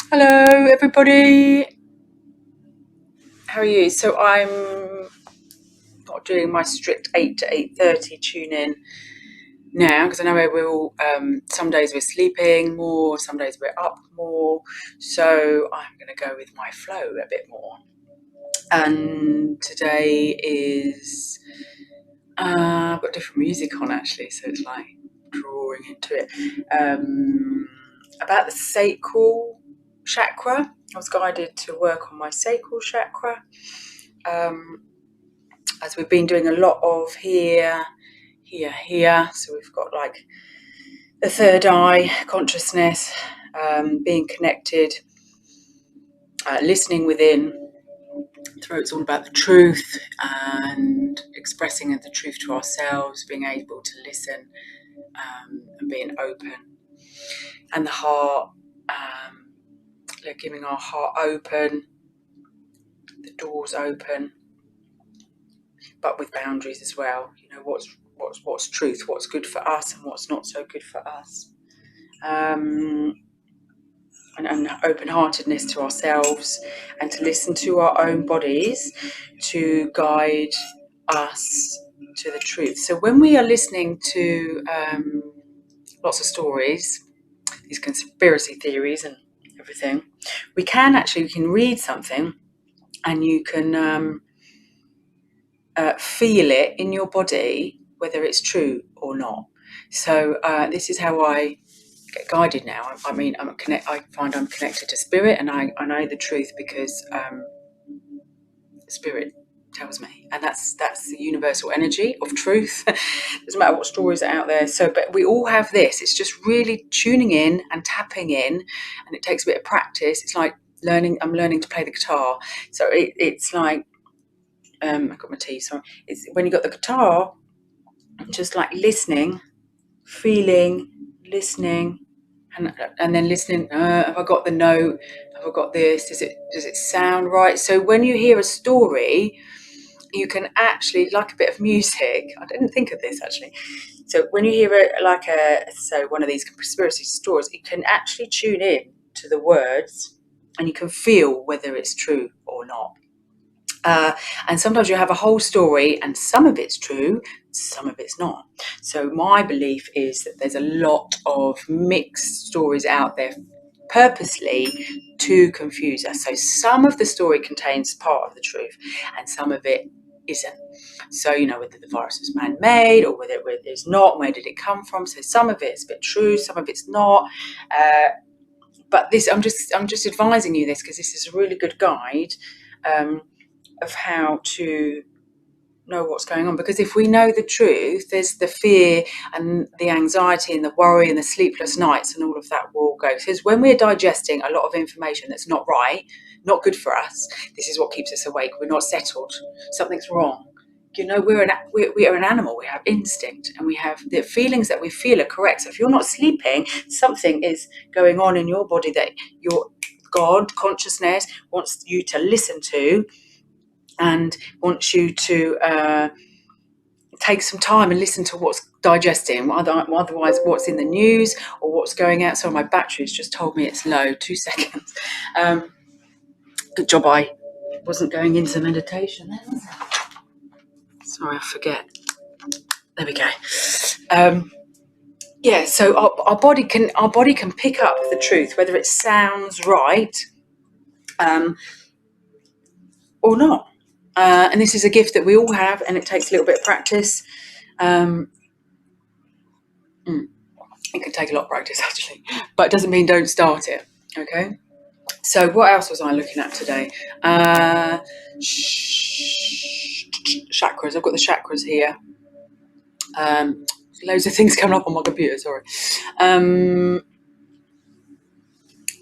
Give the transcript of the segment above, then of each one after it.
Hello everybody, how are you? So I'm not doing my strict 8 to 8:30 tune in now because I know we're all, some days we're sleeping more, some days we're up more, so I'm going to go with my flow a bit more. And today is, I've got different music on actually, so it's like drawing into it, about the sacral chakra. I was guided to work on my sacral chakra, as we've been doing a lot of here. So we've got like the third eye consciousness, being connected, listening within. Throat's all about the truth and expressing the truth to ourselves, being able to listen, and being open. And the heart, giving our heart open, the doors open, but with boundaries as well. You know, what's truth, what's good for us and what's not so good for us. And open-heartedness to ourselves, and to listen to our own bodies to guide us to the truth. So when we are listening to lots of stories, these conspiracy theories and everything, we can read something and you can feel it in your body whether it's true or not. So this is how I get guided now. I find I'm connected to spirit, and I know the truth because spirit tells me, and that's the universal energy of truth. Doesn't matter what stories are out there. So, but we all have this. It's just really tuning in and tapping in, and it takes a bit of practice. It's like learning. I'm learning to play the guitar, so it's like I got my tea. So it's when you got the guitar, just like listening, feeling, listening, and then listening. Have I got the note? Have I got this? Does it sound right? So when you hear a story, you can actually, like a bit of music. I didn't think of this actually. So when you hear one of these conspiracy stories, you can actually tune in to the words, and you can feel whether it's true or not. And sometimes you have a whole story and some of it's true, some of it's not. So my belief is that there's a lot of mixed stories out there purposely to confuse us. So some of the story contains part of the truth and some of it isn't. So, you know, whether the virus was man-made or whether it's not, where did it come from? So some of it's a bit true, some of it's not. But this, I'm just advising you this because this is a really good guide of how to know what's going on. Because if we know the truth, there's the fear and the anxiety and the worry and the sleepless nights and all of that will go. Because when we're digesting a lot of information that's not right, not good for us, this is what keeps us awake. We're not settled. Something's wrong. You know, we are an animal. We have instinct, and we have the feelings that we feel are correct. So if you're not sleeping, something is going on in your body that your God consciousness wants you to listen to, and wants you to take some time and listen to what's digesting. Otherwise, what's in the news or what's going out. So my battery's just told me it's low. 2 seconds. Good job I wasn't going into meditation then, was it? Sorry, I forget. There we go. So our body can pick up the truth, whether it sounds right or not. And this is a gift that we all have, and it takes a little bit of practice. It can take a lot of practice actually, but it doesn't mean don't start it. Okay. So what else was I looking at today? Chakras. I've got the chakras here. Loads of things coming up on my computer. Sorry.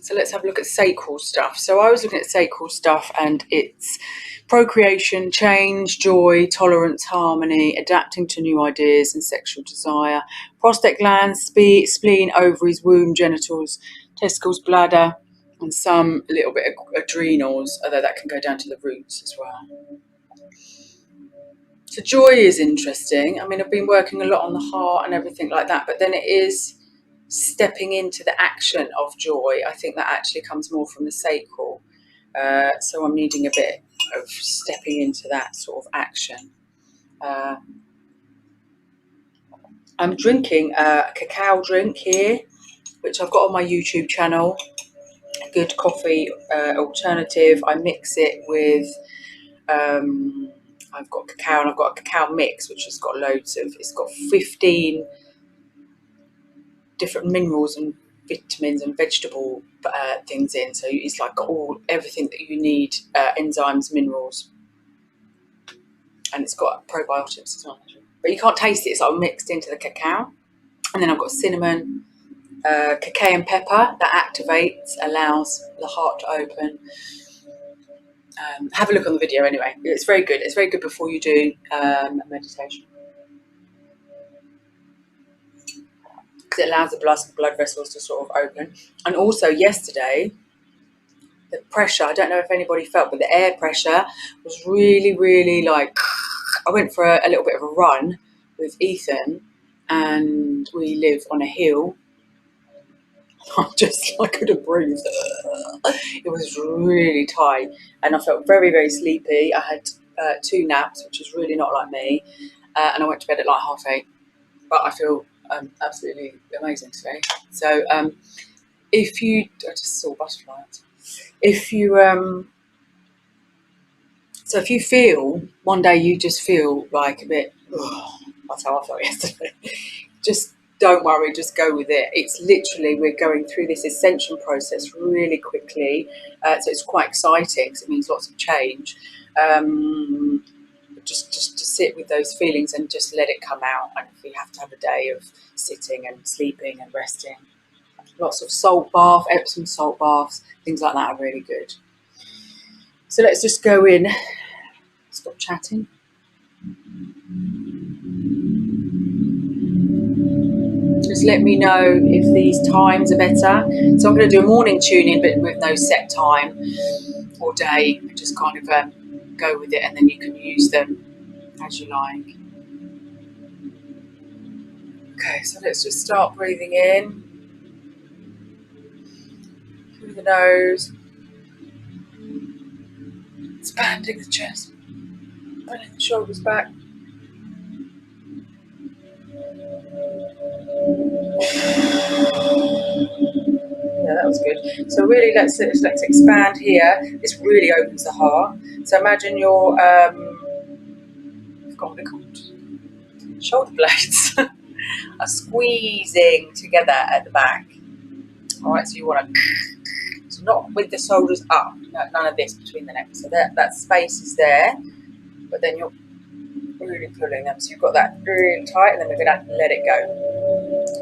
So let's have a look at sacral stuff. So I was looking at sacral stuff, and it's procreation, change, joy, tolerance, harmony, adapting to new ideas and sexual desire, prostate glands, spleen, ovaries, womb, genitals, testicles, bladder, and some little bit of adrenals, although that can go down to the roots as well. So joy is interesting. I mean, I've been working a lot on the heart and everything like that, but then it is stepping into the action of joy. I think that actually comes more from the sacral. So I'm needing a bit of stepping into that sort of action. I'm drinking a cacao drink here, which I've got on my YouTube channel. A good coffee alternative. I mix it with, I've got cacao and I've got a cacao mix, which has got loads of, it's got 15 different minerals and vitamins and vegetable things in. So it's like got everything that you need, enzymes, minerals, and it's got probiotics as well. But you can't taste it, it's like mixed into the cacao. And then I've got cinnamon, cacao pepper that activates, allows the heart to open. Have a look on the video anyway. It's very good. It's very good before you do a meditation. Because it allows the blood vessels to sort of open. And also yesterday, the pressure, I don't know if anybody felt, but the air pressure was really, really like, I went for a little bit of a run with Ethan, and we live on a hill. I couldn't breathe. It was really tight, and I felt very, very sleepy. I had 2 naps, which is really not like me, and I went to bed at like 8:30. But I feel absolutely amazing today. So if you, I just saw butterflies. If you so if you feel one day you just feel like a bit, that's how I felt yesterday. Just don't worry, just go with it. It's literally, we're going through this ascension process really quickly. So it's quite exciting because it means lots of change. Just to sit with those feelings and just let it come out. And if we have to have a day of sitting and sleeping and resting, lots of salt bath, Epsom salt baths, things like that are really good. So let's just go in. Stop chatting. Just let me know if these times are better. So I'm going to do a morning tune-in, but with no set time or day. Just kind of go with it, and then you can use them as you like. Okay, so let's just start breathing in through the nose, expanding the chest, pulling the shoulders back. Yeah, that was good. So really, let's expand here. This really opens the heart. So imagine your I've forgotten what they're called, shoulder blades are squeezing together at the back. All right, so you want to, so not with the shoulders up, none of this between the necks. So that space is there, but then you're really pulling them. So you've got that really tight, and then we're going to let it go.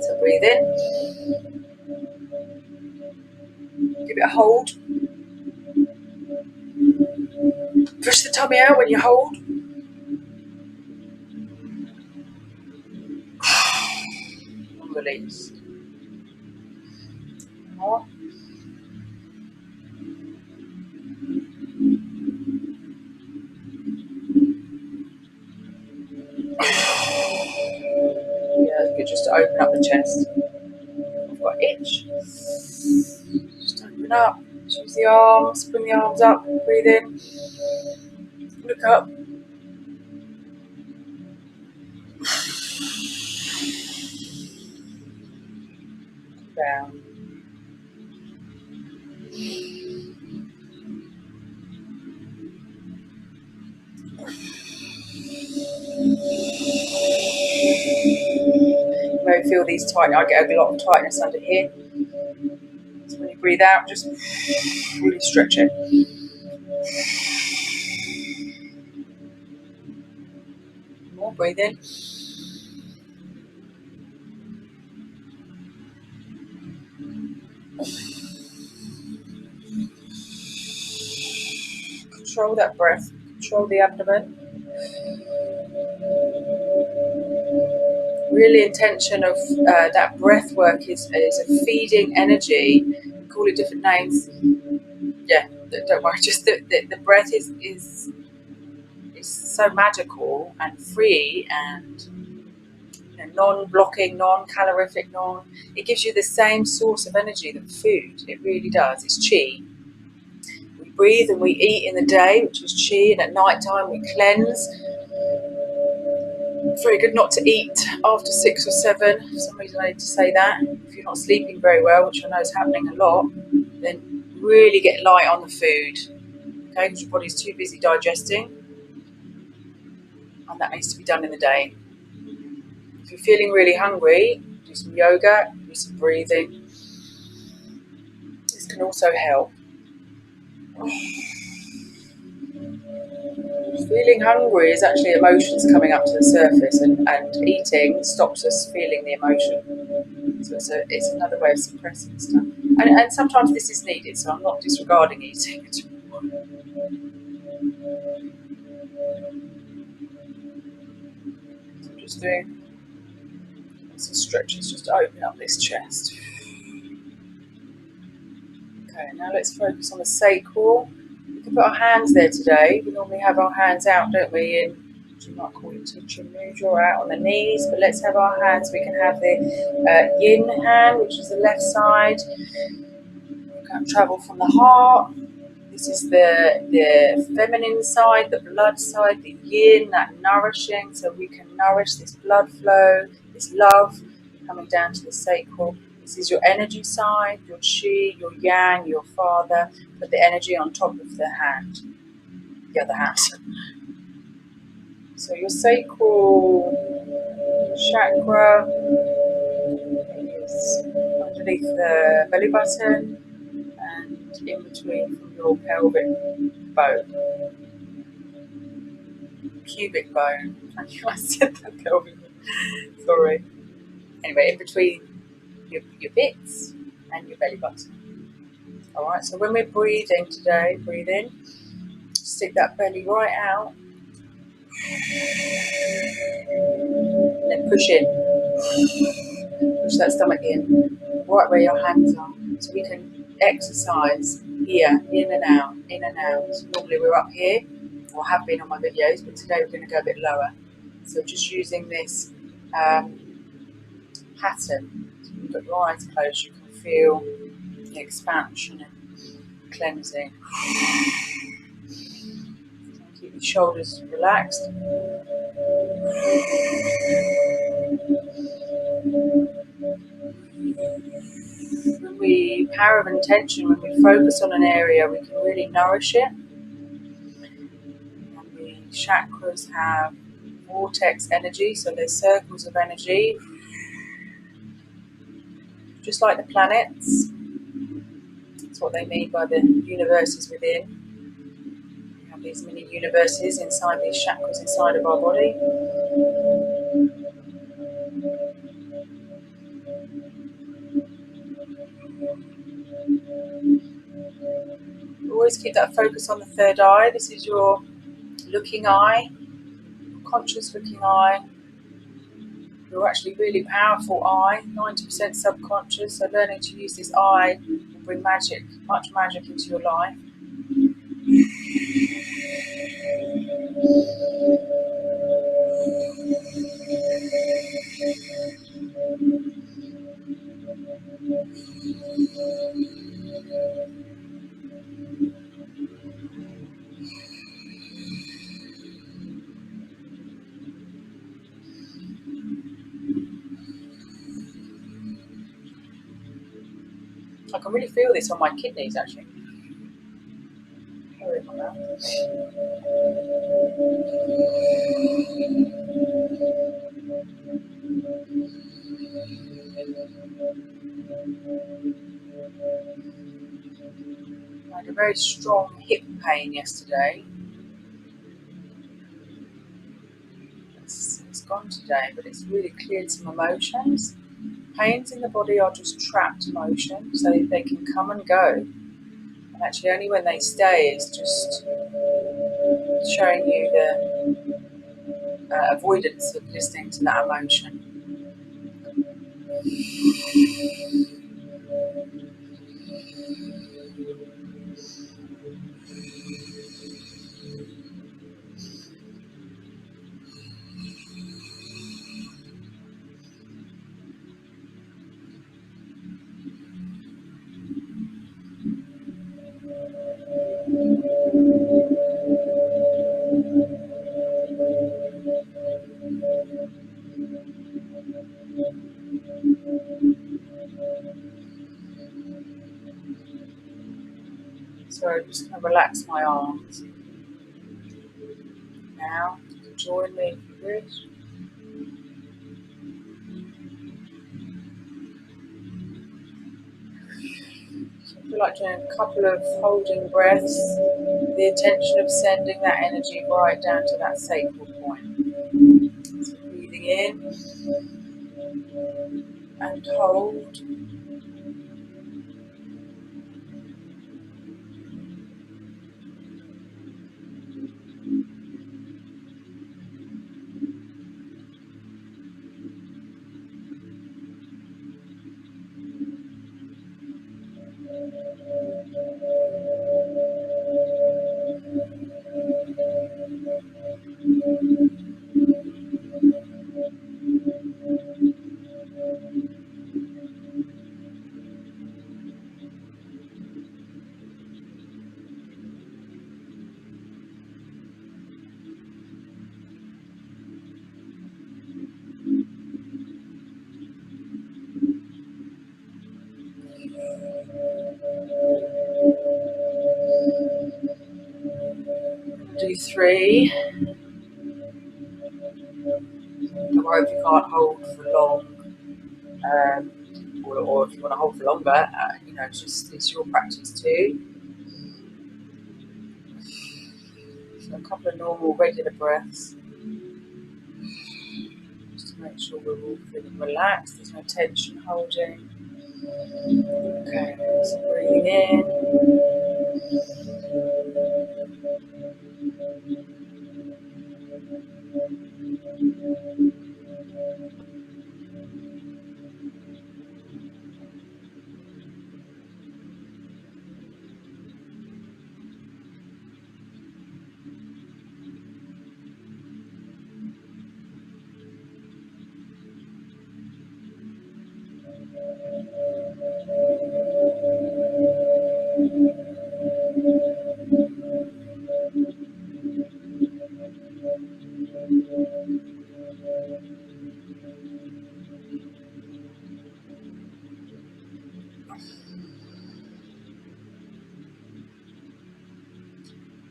So breathe in, give it a hold. Push the tummy out when you hold. And release. More. Yeah, it's good just to open up the chest. I've got itch. Just open up. Use the arms. Bring the arms up. Breathe in. Look up. Down. You may feel these tight. I get a lot of tightness under here. So when you breathe out, just really stretch it. More. Breathe in. Control that breath. Control the abdomen. Really, intention of that breath work is a feeding energy. Call it different names. Yeah, don't worry. Just the breath is so magical and free, and non-blocking, non-calorific, it gives you the same source of energy that food. It really does. It's chi. We breathe and we eat in the day, which is chi, and at night time we cleanse. It's very good not to eat after 6 or 7. For some reason I need to say that. If you're not sleeping very well, which I know is happening a lot, then really get light on the food, okay, because your body's too busy digesting, and that needs to be done in the day. If you're feeling really hungry, do some yoga, do some breathing. This can also help. Feeling hungry is actually emotions coming up to the surface, and eating stops us feeling the emotion. So it's another way of suppressing stuff. And sometimes this is needed, so I'm not disregarding eating. So I'm just doing some stretches just to open up this chest. Okay, now let's focus on the sacral. We can put our hands there today. We normally have our hands out, don't we? You might call it teacher mudra, out on the knees, but let's have our hands. We can have the yin hand, which is the left side. We can travel from the heart. This is the feminine side, the blood side, the yin, that nourishing. So we can nourish this blood flow, this love coming down to the sacral. This is your energy side, your chi, your yang, your father. Put the energy on top of the hand, the other hand. So your sacral chakra is underneath the belly button and in between from your pelvic bone. Pubic bone. I said that pelvic bone. Sorry. Anyway, in between your bits and your belly button. Alright, so when we're breathing today, breathe in, stick that belly right out, and then push in. Push that stomach in, right where your hands are. So we can exercise here, in and out, in and out. So normally we're up here, or have been on my videos, but today we're going to go a bit lower. So just using this pattern. So you've got your eyes closed, you can feel the expansion and cleansing. Keep your shoulders relaxed. When we power of intention, when we focus on an area, we can really nourish it. And the chakras have vortex energy, so they're circles of energy, just like the planets. That's what they mean by the universes within. We have these mini universes inside these chakras inside of our body. Always keep that focus on the third eye. This is your looking eye, conscious looking eye. You're actually really powerful eye, 90% subconscious, so learning to use this eye will bring magic, much magic into your life. I can really feel this on my kidneys actually. I had a very strong hip pain yesterday. It's gone today, but it's really cleared some emotions. Pains in the body are just trapped emotions, so they can come and go. And actually only when they stay is just showing you the avoidance of listening to that emotion. So I'm just going to relax my arms. Now, join me if you wish. So I feel like doing a couple of holding breaths, the intention of sending that energy right down to that sacral point. So breathing in and hold. Do 3. Don't worry if you can't hold for long, or if you want to hold for longer, it's your practice too. So a couple of normal, regular breaths, just to make sure we're all feeling relaxed. There's no tension holding. Okay, so breathing in.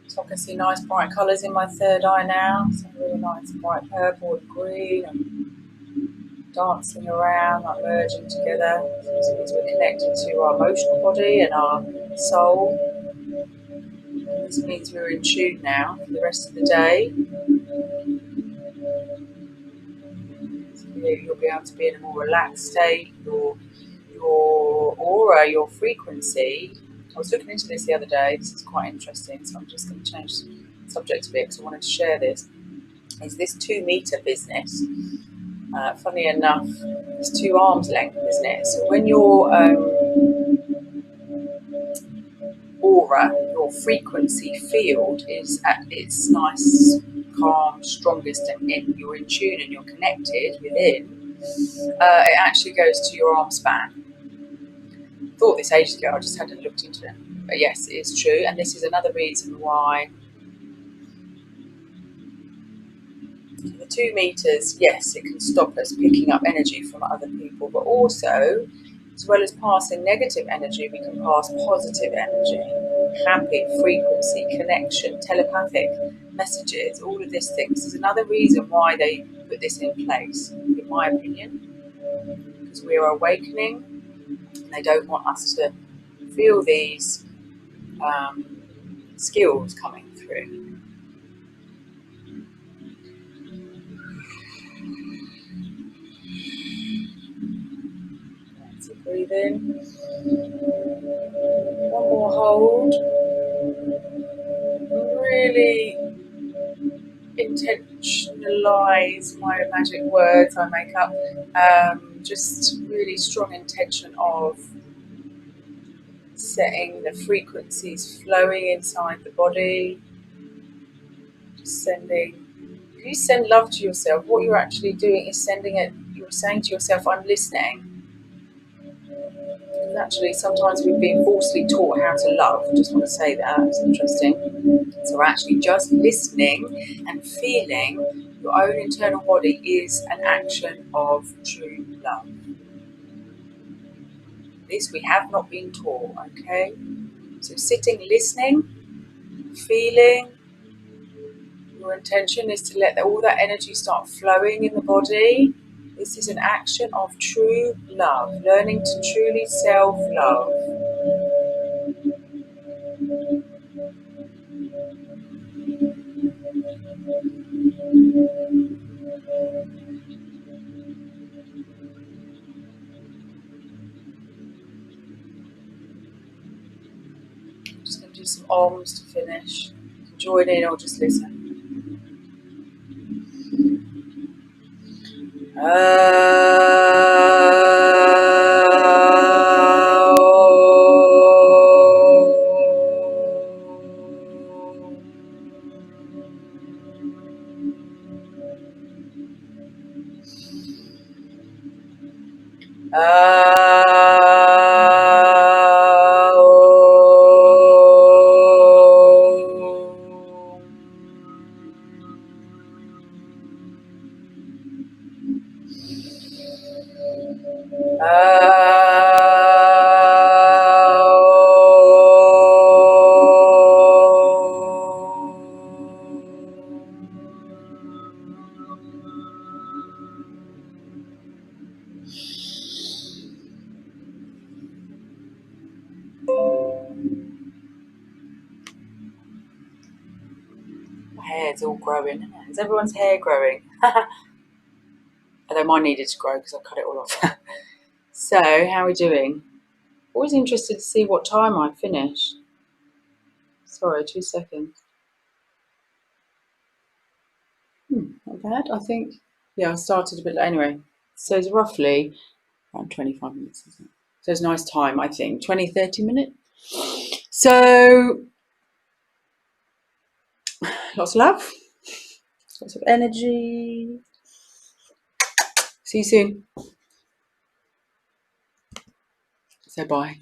So I can see nice bright colours in my third eye now. Some really nice bright purple and green and dancing around, like merging together. So this means we're connected to our emotional body and our soul. This means we're in tune now for the rest of the day. So you'll be able to be in a more relaxed state. Your aura, your frequency. I was looking into this the other day. This is quite interesting. So I'm just going to change the subject a bit because I wanted to share this. Is this 2-meter business? Funny enough, it's 2 arms length, isn't it? So when your aura, your frequency field is at its nice, calm, strongest, and you're in tune and you're connected within, it actually goes to your arm span. I thought this ages ago, I just hadn't looked into it. But yes, it is true, and this is another reason why the 2 meters, yes, it can stop us picking up energy from other people, but also, as well as passing negative energy, we can pass positive energy, happy, frequency, connection, telepathic messages, all of these things. There's another reason why they put this in place, in my opinion, because we are awakening, and they don't want us to feel these skills coming through. So breathe in. One more hold. Really intentionalize my magic words I make up. Just really strong intention of setting the frequencies flowing inside the body. Just sending. If you send love to yourself, what you're actually doing is sending it. You're saying to yourself, "I'm listening." Because actually, sometimes we've been falsely taught how to love. I just want to say that. It's interesting. So we're actually just listening and feeling your own internal body is an action of true love. This we have not been taught, okay? So sitting, listening, feeling. Your intention is to let all that energy start flowing in the body. This is an action of true love, learning to truly self-love. I'm just going to do some arms to finish. Join in or just listen. My hair's all growing, isn't it? Is everyone's hair growing? Although mine needed to grow because I cut it all off. So, how are we doing? Always interested to see what time I finish. Sorry, 2 seconds. Not bad, I think. Yeah, I started a bit late anyway. So it's roughly around 25 minutes, isn't it? So it's a nice time, I think. 20, 30 minutes. So, lots of love, lots of energy. See you soon. So bye.